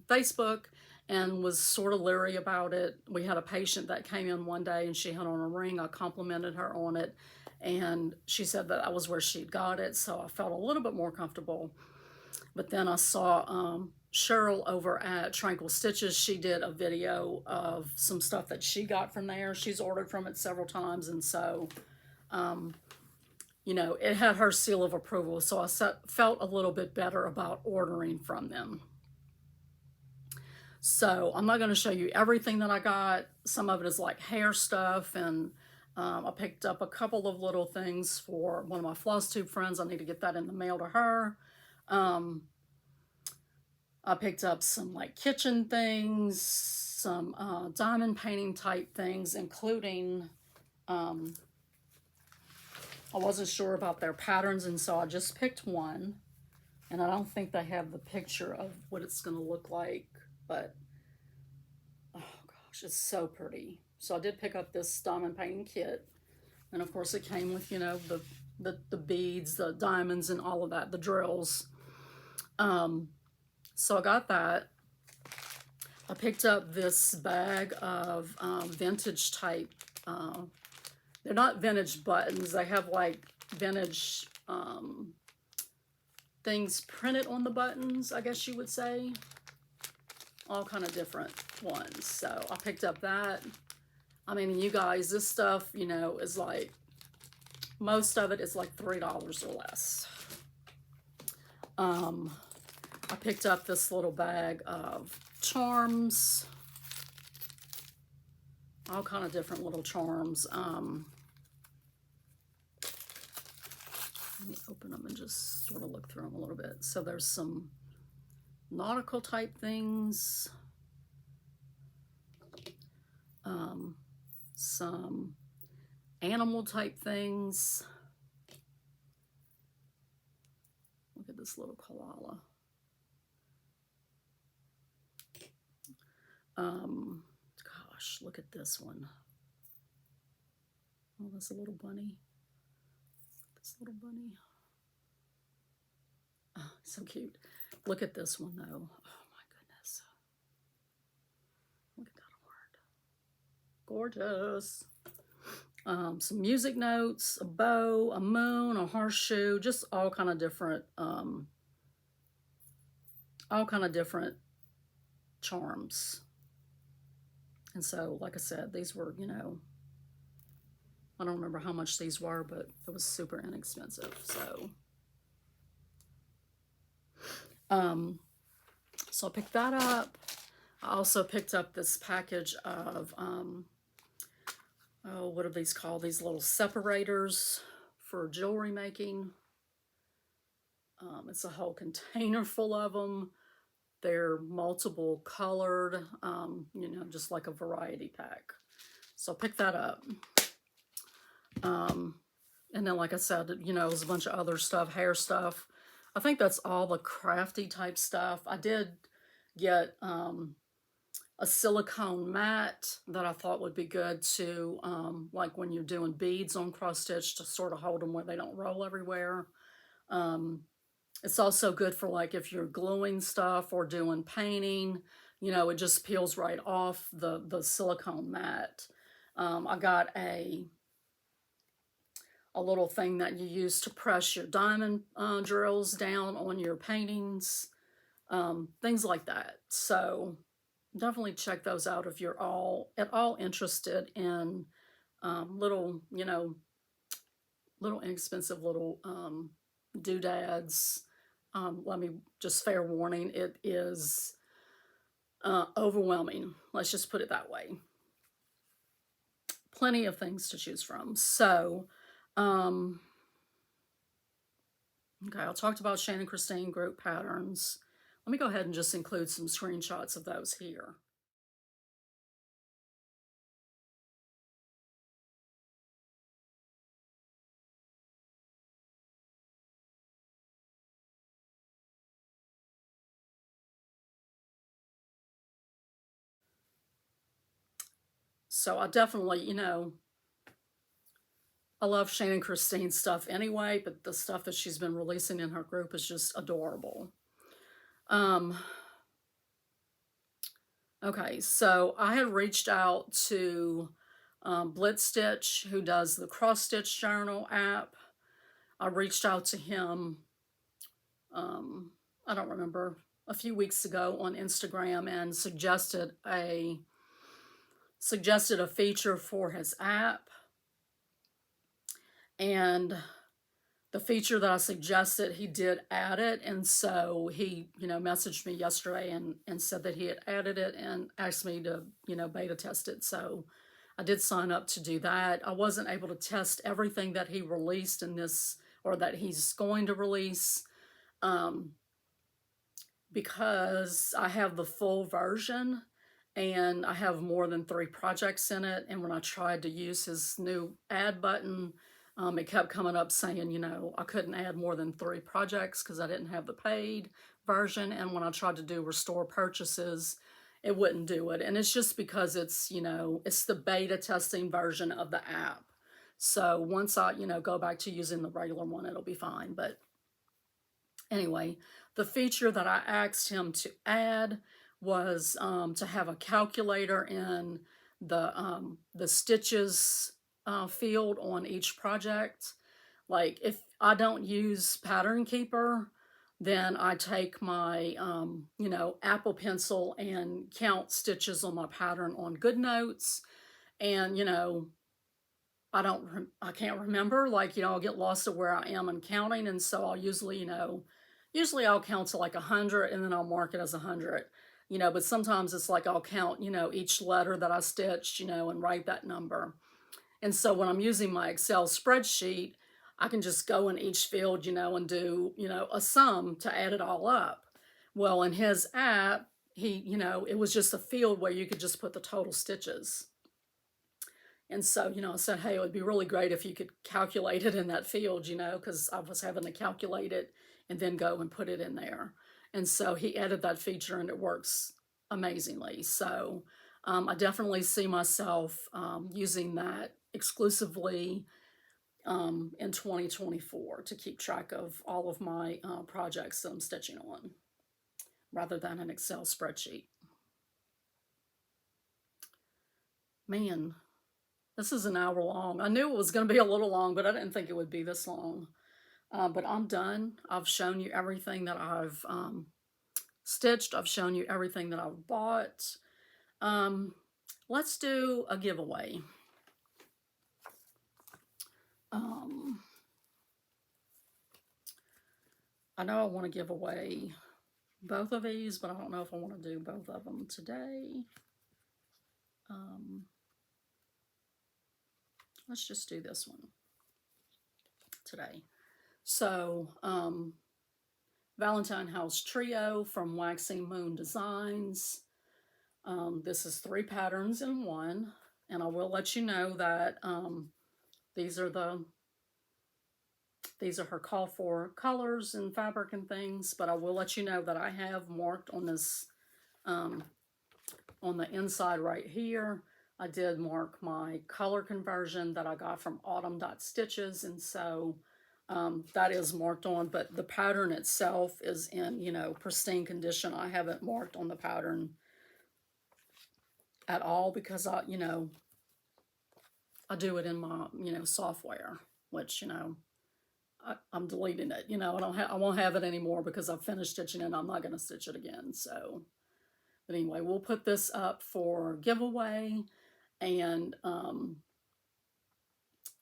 Facebook and was sort of leery about it. We had a patient that came in one day and she had on a ring. I complimented her on it, and she said that I was where she'd got it, so I felt a little bit more comfortable. But then I saw Cheryl over at Tranquil Stitches. She did a video of some stuff that she got from there. She's ordered from it several times, and so you know, it had her seal of approval, so I felt a little bit better about ordering from them. So I'm not going to show you everything that I got. Some of it is like hair stuff, and I picked up a couple of little things for one of my FlossTube friends. I need to get that in the mail to her. I picked up some like kitchen things, some diamond painting type things, including, I wasn't sure about their patterns, and so I just picked one. And I don't think they have the picture of what it's going to look like, but oh gosh, it's so pretty. So I did pick up this diamond painting kit, and of course it came with, you know, the the beads, the diamonds, and all of that, the drills. So I got that. I picked up this bag of vintage type. They're not vintage buttons. They have like vintage things printed on the buttons, I guess you would say. All kind of different ones. So I picked up that. I mean, you guys, this stuff, you know, is like, most of it is like $3 or less. I picked up this little bag of charms. All kind of different little charms. Let me open them and just sort of look through them a little bit. So there's some nautical type things. Some animal type things. Look at this little koala. Gosh, look at this one. Oh, that's a little bunny. This little bunny. Oh, so cute. Look at this one, though. Oh, my goodness. Look at that heart. Gorgeous. Some music notes, a bow, a moon, a horseshoe, just all kind of different charms. And so, like I said, these were, you know, I don't remember how much these were, but it was super inexpensive. So, so I picked that up. I also picked up this package of, oh, what are these called? These little separators for jewelry making. It's a whole container full of them. They're multiple colored, you know, just like a variety pack. So pick that up. And then, like I said, you know, there's a bunch of other stuff, hair stuff. I think that's all the crafty type stuff. I did get a silicone mat that I thought would be good to, like when you're doing beads on cross stitch, to sort of hold them where they don't roll everywhere. It's also good for like if you're gluing stuff or doing painting, you know, it just peels right off the silicone mat. I got a little thing that you use to press your diamond drills down on your paintings, things like that. So definitely check those out if you're at all interested in little, you know, little inexpensive little doodads. Let me just fair warning, it is overwhelming. Let's just put it that way. Plenty of things to choose from. So, okay, I talked about Shannon Christine group patterns. Let me go ahead and just include some screenshots of those here. So I definitely, you know, I love Shannon Christine's stuff anyway, but the stuff that she's been releasing in her group is just adorable. Okay, so I had reached out to Blitz Stitch, who does the Cross Stitch Journal app. I reached out to him, I don't remember, a few weeks ago on Instagram and suggested a feature for his app. And the feature that I suggested, he did add it. And so he, you know, messaged me yesterday and said that he had added it and asked me to, you know, beta test it. So I did sign up to do that. I wasn't able to test everything that he released in this, or that he's going to release, because I have the full version and I have more than 3 projects in it. And when I tried to use his new add button, it kept coming up saying, you know, I couldn't add more than 3 projects because I didn't have the paid version. And when I tried to do restore purchases, it wouldn't do it. And it's just because it's, you know, it's the beta testing version of the app. So once I, go back to using the regular one, it'll be fine. But anyway, the feature that I asked him to add was to have a calculator in the stitches field on each project. Like if I don't use Pattern Keeper, then I take my, Apple Pencil and count stitches on my pattern on GoodNotes. And, I can't remember, like, I'll get lost of where I am in counting. And so I'll usually, usually I'll count to like 100 and then I'll mark it as 100, but sometimes it's like I'll count, each letter that I stitched, and write that number. And so when I'm using my Excel spreadsheet, I can just go in each field, and do, a sum to add it all up. Well, in his app, it was just a field where you could just put the total stitches. And so, I said, hey, it would be really great if you could calculate it in that field, because I was having to calculate it and then go and put it in there. And so he added that feature and it works amazingly. So I definitely see myself using that exclusively in 2024 to keep track of all of my projects that I'm stitching on, rather than an Excel spreadsheet. Man, this is an hour long. I knew it was going to be a little long, but I didn't think it would be this long. But I'm done. I've shown you everything that I've stitched. I've shown you everything that I've bought. Let's do a giveaway. I know I want to give away both of these, but I don't know if I want to do both of them today. Let's just do this one today. So, Valentine House Trio from Waxing Moon Designs. This is 3 patterns in one, and I will let you know that these are her call for colors and fabric and things, but I will let you know that I have marked on this, on the inside right here, I did mark my color conversion that I got from Autumn.Stitches, and so that is marked on, but the pattern itself is in, pristine condition. I haven't marked on the pattern at all because I do it in my, software, which, I'm deleting it. I won't have it anymore because I've finished stitching it and I'm not going to stitch it again. So, but anyway, we'll put this up for giveaway. And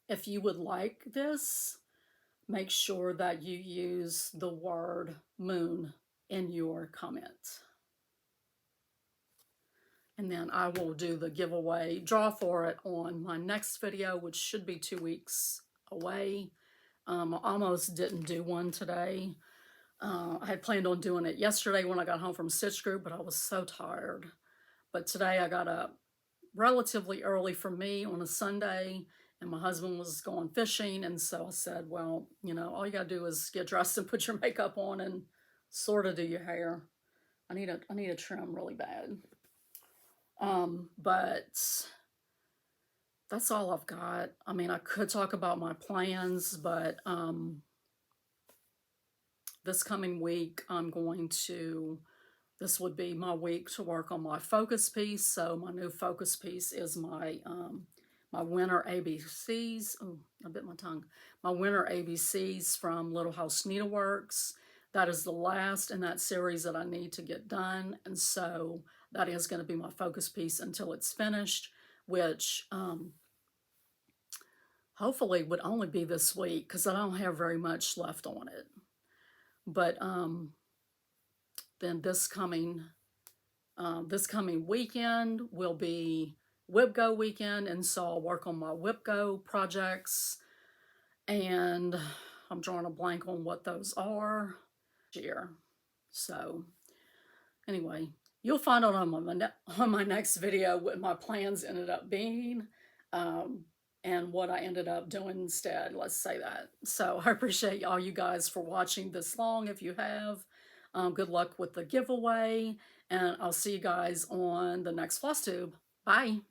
if you would like this, make sure that you use the word moon in your comment. And then I will do the giveaway draw for it on my next video, which should be 2 weeks away. I almost didn't do one today. I had planned on doing it yesterday when I got home from Stitch Group, but I was so tired. But today I got up relatively early for me on a Sunday, and my husband was going fishing, and so I said, well, all you gotta do is get dressed and put your makeup on and sort of do your hair. I need a trim really bad. But that's all I've got. I mean, I could talk about my plans, but this coming week this would be my week to work on my focus piece. So my new focus piece is my my winter ABCs. Oh, I bit my tongue. My winter ABCs from Little House Needleworks. That is the last in that series that I need to get done. And so that is going to be my focus piece until it's finished, which hopefully would only be this week because I don't have very much left on it. But then this coming weekend will be WIP Go weekend, and so I'll work on my WIP Go projects, and I'm drawing a blank on what those are here. So anyway, you'll find out on my next video what my plans ended up being, and what I ended up doing instead, let's say that. So I appreciate all you guys for watching this long. If you have, good luck with the giveaway, and I'll see you guys on the next FlossTube. Bye.